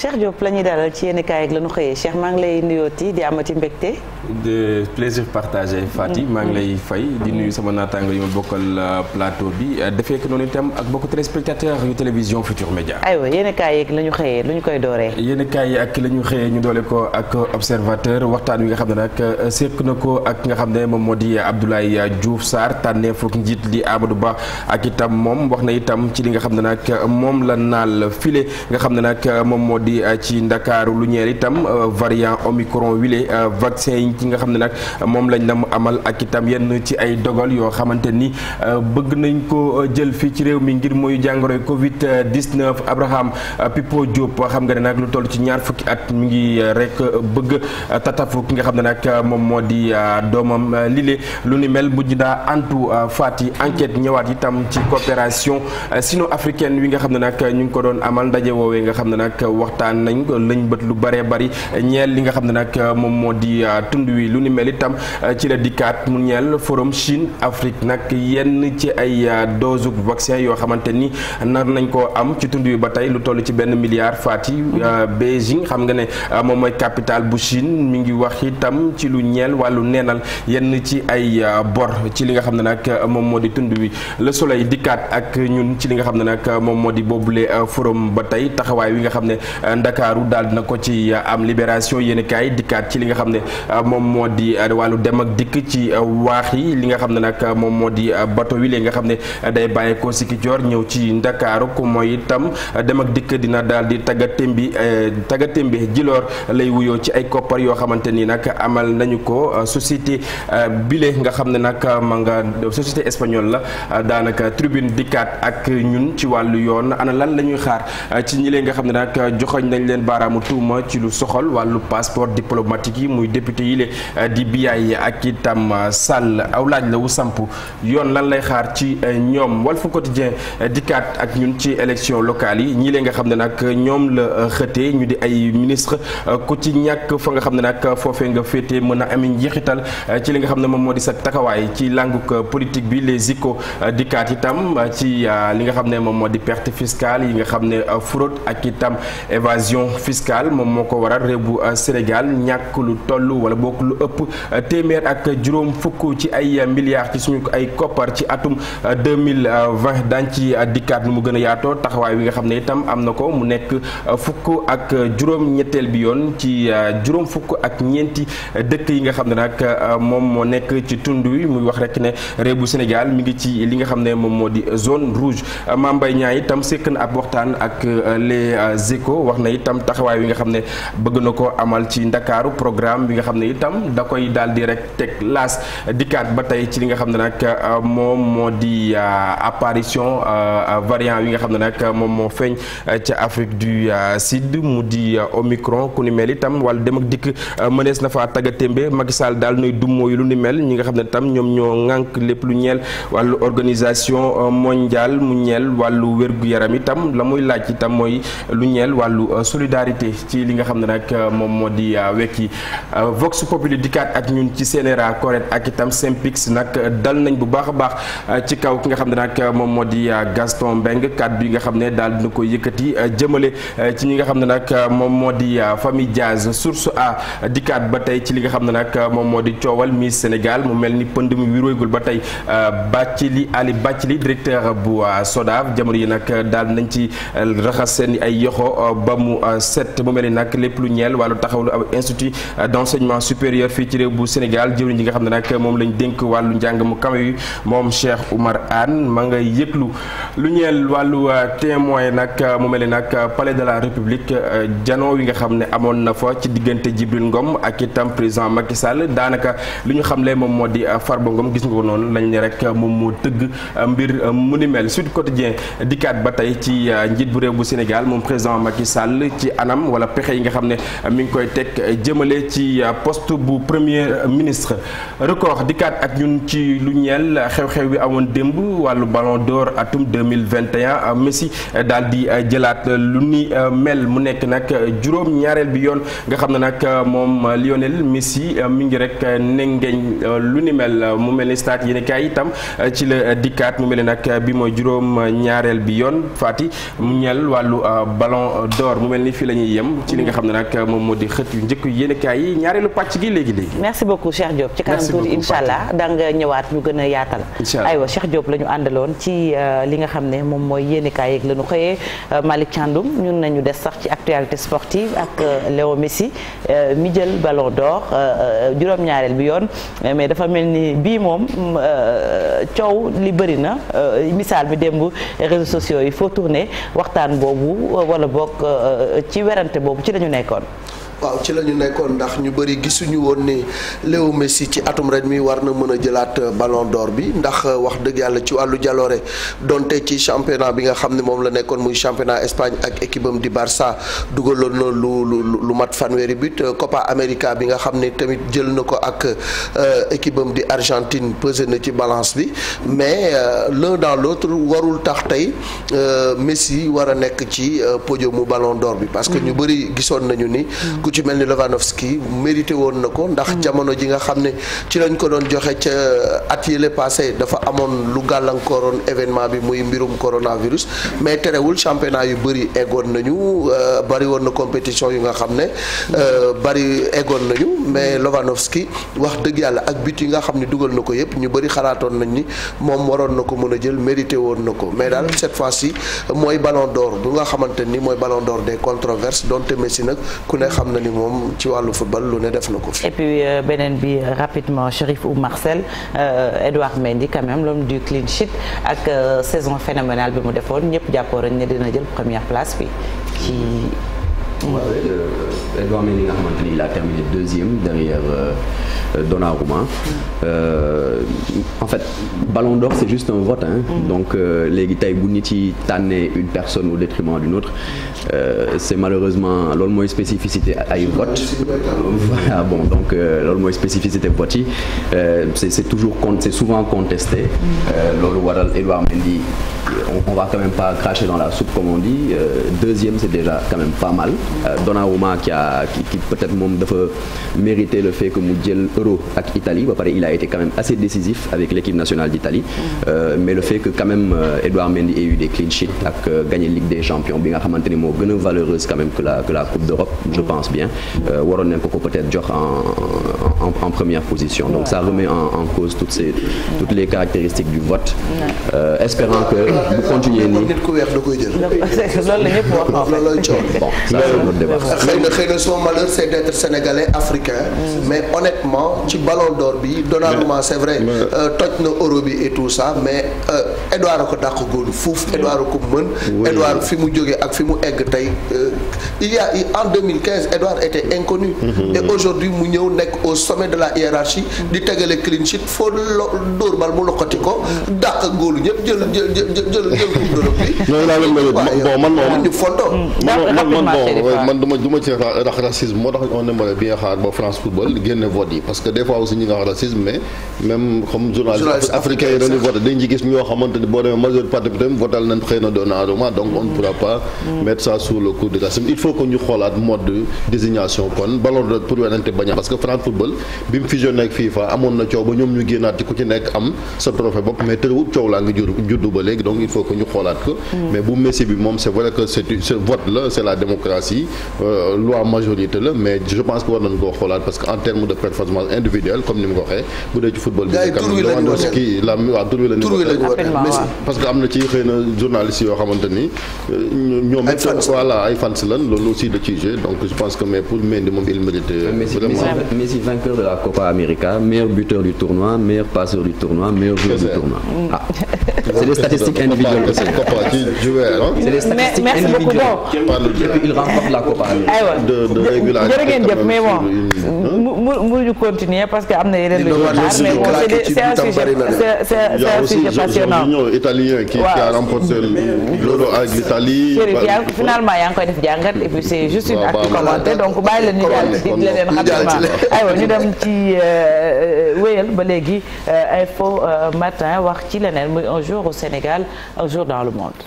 Cheikh Diop la ñuy dalal ci yenn kaay ak la ñu xëyee Cheikh maa ngi lay nuyooti di amati mbégte. de plaisir partagé Fati maa ngi lay fay di nuyu sama naataango yi ma bokkal plateau bi defee ko noonu itam ak bokk téléspectateur yu télévision Futur Média. aywa yenn kaay ak la ñu xëyee lu ñu koy dooree. yenn kaay yi ak la ñu xëyee ñu doole ko ak observateur waxtaan wi nga xam ne nag seq na ko ak nga xam ne moom moo di Abdoulaye Diouf Sarr tànneefu njiit li Amadou Ba ak itam moom wax na itam ci li nga xam ne nag moom la naal file nga xam ne nag moom moo di ci Ndakaaru lu ñeel itam variant Omicron wile vaccin yi ci nga xam ne nag moom lañ la mu amal ak itam yenn ci ay dogal yoo xamante ni bëgg nañ ko jël fii ci réew mi ngir mooy jàngoroy Covid 19 Abraham Pipo Diop xam nga ne nag lu toll ci ñaar fukki at mi ngi rek bëgg tatafu ki nga xam ne nag moom moo di doomam lile lu ni mel mujj daa antu faati enquête ñëwaat itam ci coopération sino-africaine wi nga xam ne nag ñu ngi ko doon amal ndaje woowee nga xam ne nag waxtaan nañ lañ bët lu bëree bëri ñeel li nga xam ne nag moom moo di tund wi lu ni mel itam ci la dikkaat mu ñeel forum Chine Afrique nag yenn ci ay dose vaccin yoo xamante ni nar nañ koo am ci tund wi ba tey lu toll ci $1 milliard faati Beijing xam nga ne moom mooy capitale bu Chine mi ngi wax itam ci lu ñeel wàllu neenal yenn ci ay bor ci li nga xam ne nag moom moo di tund wi Le Soleil dikkaat ak ñun ci li nga xam ne nag moom moo di boobule forum ba tey taxawaay wi nga xam ne Ndakaaru daal dina ko ci am Libération yéen kaay dikkaat ci li nga xam ne moom moo di wàllu dem ak dikk ci waax yi li nga xam ne nag moom moo di bateau wi léegi nga xam ne day bàyyeekoo si Kicoor ñëw ci Ndakaaru ku mooy itam dem ak dikk dina daal di taggatémbi jiloor lay wuyoo ci ay koppar yoo xamante ni nag amal nañu ko société bile nga xam ne nag ma nga société espagnole la daanaka tribune dikkaat ak ñun ci wàllu yoon ana lan la ñuy xaar ci ñi leen nga xam ne nag joxoñ nañ leen baaraamu tuuma ci lu soxal wàllu passeport diplomatique yi muy député yi di Biaye ak itam Sall aw laaj la wu samp yoon lan lay xaar ci ñoom Walf Quotidien dikkaat ak ñun ci élection locale yi ñi leen nga xam ne nag ñoom la xëtee ñu di ay ministre ku ci ñàkk fa nga xam ne nag foofee nga féetee mën a ami njeexital ci li nga xam ne moom moo di sa taxawaay ci languk politique bi Les Échos dikkaat itam ci li nga xam ne moom moo di perte fiscale yi nga xam ne fraude ak itam évasion fiscale moom moo ko waral réew bu Sénégal ñàkk lu toll wala bokk lu ëpp téeméer ak juróom fukk ci ay milliards ci suñu ay koppar ci atum 2020 daañ ci dikkaat nu mu gën a yaatoo taxawaay wi nga xam ne itam am na ko mu nekk fukk ak juróom ñetteel bi yoon ci juróom fukk ak ñeenti dëkk yi nga xam ne nag moom moo nekk ci tund wi muy wax rek ne réew bu Sénégal mi ngi ci li nga xam ne moom moo di zone rouge Mame Mbaye Niang itam sekk na ab waxtaan ak Les Échos wax na itam taxawaay wi nga xam ne bëgg na ko amal ci Ndakaaru programme bi nga xam ne itam da koy daal di rek teg laas dikkaat ba tey ci li nga xam ne nag moom moo di apparition variant yi nga xam ne nag moom moo feeñ ca Afrique du Sud mu di Omicron ku ni mel itam wala dem ak dikk mënees na faa taggatémbe Macky Sall daal nuy dummóoyu lu ni mel ñi nga xam ne tam ñoom ñoo ŋànk lépp lu ñeel wàllu organisation mondiale mu ñeel wàllu wér-gu-yaram itam la muy laaj itam mooy lu ñeel wàllu solidarité ci li nga xam ne nag moom moo di wekki Vox Populi dikkaat ak ñun ci CNRA correct ak itam Synpics nag dal nañ bu baax a baax ci kaw ki nga xam ne nag moom moo di Gaston Mbengue kàddu yi nga xam ne daal dina ko yëkkati jëmale ci ñi nga xam ne nag moom moo di famille Diaz Source A dikkaat ba tey ci li nga xam ne nag moom moo di coowal Miss Sénégal mu mel ni pënd mi wiroygul ba tey Ali Bathily directeur bu SODAV jamono yi nag daal nañ ci raxas seen ay yoxo ba mu set mu mel ni nag lépp lu ñeel wàllu taxawlu ab institut d'enseignement supérieur fii ci réew bu Sénégal jëwriñ ji nga xam ne nag moom lañ dénk wàllu njàng mu kawe yi moom Cheikh Oumar Anne ma nga yëglu lu ñeel wàllu témoin nag mu mel ni nag palais de la République janoo wi nga xam ne amoon na fa ci diggante Djibril Ngom ak itam président Macky Sall daanaka li ñu xamle moom moo di Farba Ngom gis nga ko noonu lañ ne rek moom moo tëgg mbir mu ni mel Sud Quotidien dikkaat ba tey ci njiit bu réew bu Sénégal moom président Macky Sall ci anam wala pexe yi nga xam ne mi ngi koy teg jëmale ci poste bu premier ministre record dikkaat ak ñun ci lu ñeel xew-xew bi amoon démb wàllu ballon d'or atum 2021 Messi daal di jëlaat lu ni mel mu nekk nag juróom ñaareel bi yoon nga xam ne nag moom Lionel Messi mi ngi rek nengeeñ lu ni mel mu mel ni stade yéen kaay itam ci la dikkaat mu mel ni nag bi mooy juróom ñaareel bi yoon Fati mu ñeel wàllu ballon d'or d'or mu mel ni fii la ñuy yem ci li nga xam ne nag moom moo di xët yu njëkk yéenekaay yi ñaareelu pàcc gi léegi-léegi. merci beaucoup Cheikh Diop ci kanam tuuti incha allah da nga ñëwaat ñu gën a yaatal. aywa Cheikh Diop la ñu àndaloon ci li nga xam ne moom mooy yéenekaay yeeg la ñu xëyee Malick Thiandoum ñun nañu des sax ci actualité sportive ak Léo Messi mi jël ballon d'or juróom-ñaareel bi yoon mais dafa mel ni bii moom coow li bëri na misaal bi démb réseaux sociaux yi foo tourner waxtaan boobu wala bokk ci werante boobu ci la ñu nekkoon. waaw ci la ñu nekkoon ndax ñu bëri gisuñu woon ni Léo Messi ci atum ren mi war na mën a jëlaat ballon d'or bi ndax wax dëgg yàlla ci wàllu jaloore donte ci championnat bi nga xam ne moom la nekkoon muy championnat Espagne ak équipe am di Barça dugaloon na lu mat fanweeri but Copa América bi nga xam ne tamit jël na ko ak équipe am di Argentine pesé na ci balance bi mais l'un dans l'autre warul tax tey Messi war a nekk ci podiumu ballon d'or bi parce que ñu bëri gisoon nañu ni ci mel ni Lewandowski mérité woon na ko ndax jamono ji nga xam ne ci lañ ko doon joxe ca at yële passé dafa amoon lu gàllankooroon événement bi muy mbirum coronavirus mais terewul championnat yu bëri eggoon nañu bëri woon na compétition yu nga xam ne bëri eggoon nañu mais Lewandowski wax dëgg yàlla ak but yi nga xam ne dugal na ko yëpp ñu bëri xalaatoon nañ ni moom waroon na ko mën a jël mérité woon na ko mais daal cette fois-ci mooy ballon d'or bu nga xamante ni mooy ballon d'or des controverses donte Messi nag ku ne xam na ni moom ci wàllu football lu ne def na ko fi. et puis beneen bi rapidement Chérif ou Marcel Edouard Mendy quand même l'homme du clean sheet ak saison phénoménale bi mu defoon ñëpp jàppoo nañ ne dina jël première place bi ci. Edouard Mendy nga xamante ni il a terminé deuxième derrière Donnarumma. En fait Ballon d'Or c'est juste un vote donc léegi tey bu nit yi tànnee une personne au détriment d'une autre c'est malheureusement loolu mooy spécificité ay vote voilà bon donc loolu mooy spécificité vote yi c'est souvent contesté loolu waral Edouard Mendy on va quand même pas cracher dans la soupe comme on dit deuxième c'est déjà quand même pas mal Donnarumma qui peut-être moom dafa mériter le fait que mu jël Euro ak Italie ba pare il a été quand même assez décisif avec l'équipe nationale d'Italie mais le fait que quand même Edouard Mendy ait eu des clean sheets ak gagné Ligue des Champions bi nga xamante ni moo gën a valeureuse quand même que la Coupe d'Europe je pense bien waroon nañ ko peut-être jox en première position donc ça remet en cause toutes les caractéristiques du vote espérant que bu continuer nii nit ku weex da koy jël loolu la ñëpp wax loolooy coow bon ça c'est notre débat xëy na son malheur c'est d'être sénégalais africain mais honnêtement ci ballon d'or bi Donnarumma c'est vrai toj na euro bi et tout ça mais Edouard a ko dàq góolu fuuf Edouard a ko mën Edouard fi mu jógee ak fi mu egg tey il y a en 2015 Edouard était inconnu et aujourd'hui mu ñëw nekk au sommet de la hiérarchie di tegale clean sheet foo dóor bal mu loxoti ko dàq góolu ñëpp jël coupe d'Europe bi bon man moom ñu fonto man duma ci rax racisme moo tax on aimerait bien xaar ba France football génne vote yi parce que des fois aussi ñi nga wax racisme mais même comme journaliste africain yi dañuy voté dañ ci gis ñoo xamante ni boo demee majeure partie bi tamit votal nañ xëy na Donnarumma donc on ne pourra pas mettre ça sous le coup de racisme il faut que ñu xoolaat mode de désignation kon ballon d'or pour wenante baña parce que France football bi mu fusionné ak FIFA amoon na coow ba ñoom ñu génnaat ci ku ci nekk am sa trophée bopp mais tërëwut coow laa ngi juddu ba léegi donc il faut que ñu xoolaat ko mais bu Messi bi moom c'est vrai que ce vote là c'est la démocratie loi majorité la mais je pense que war nañ koo xoolaat parce que en termes de performance individuelle comme ni mu ko waxee bu dee ci football bi Lewandowski waaw tur wi la ñu parce que am na ci xëy na journalistes yoo xamante ni ñoom voilà ay fans lan loolu aussi da ciy jouer donc je pense que mais pour Mendy moom il mérite Messi vainqueur de la Copa América meilleur buteur du tournoi meilleur passeur du tournoi meilleur joueur du tournoi c'est des statistiques individuelles c'est des statistiques individuelles il remporte la Copa América de régularité jërë ngeen jëf mais bon mënuñu continuer parce que am na yeneen lu ñu xaar mais bon c'est un sujet passionnant italien qui a remporté l'Euro avec l'Italie finalement yaa ngi koy def jàngat et puis c'est juste une actu commentée donc bàyyi leen ñu jàll ci leneen rapidement aywa ñu dem ci wéyal ba léegi info matin wax ci leneen muy un jour au Sénégal un jour dans le monde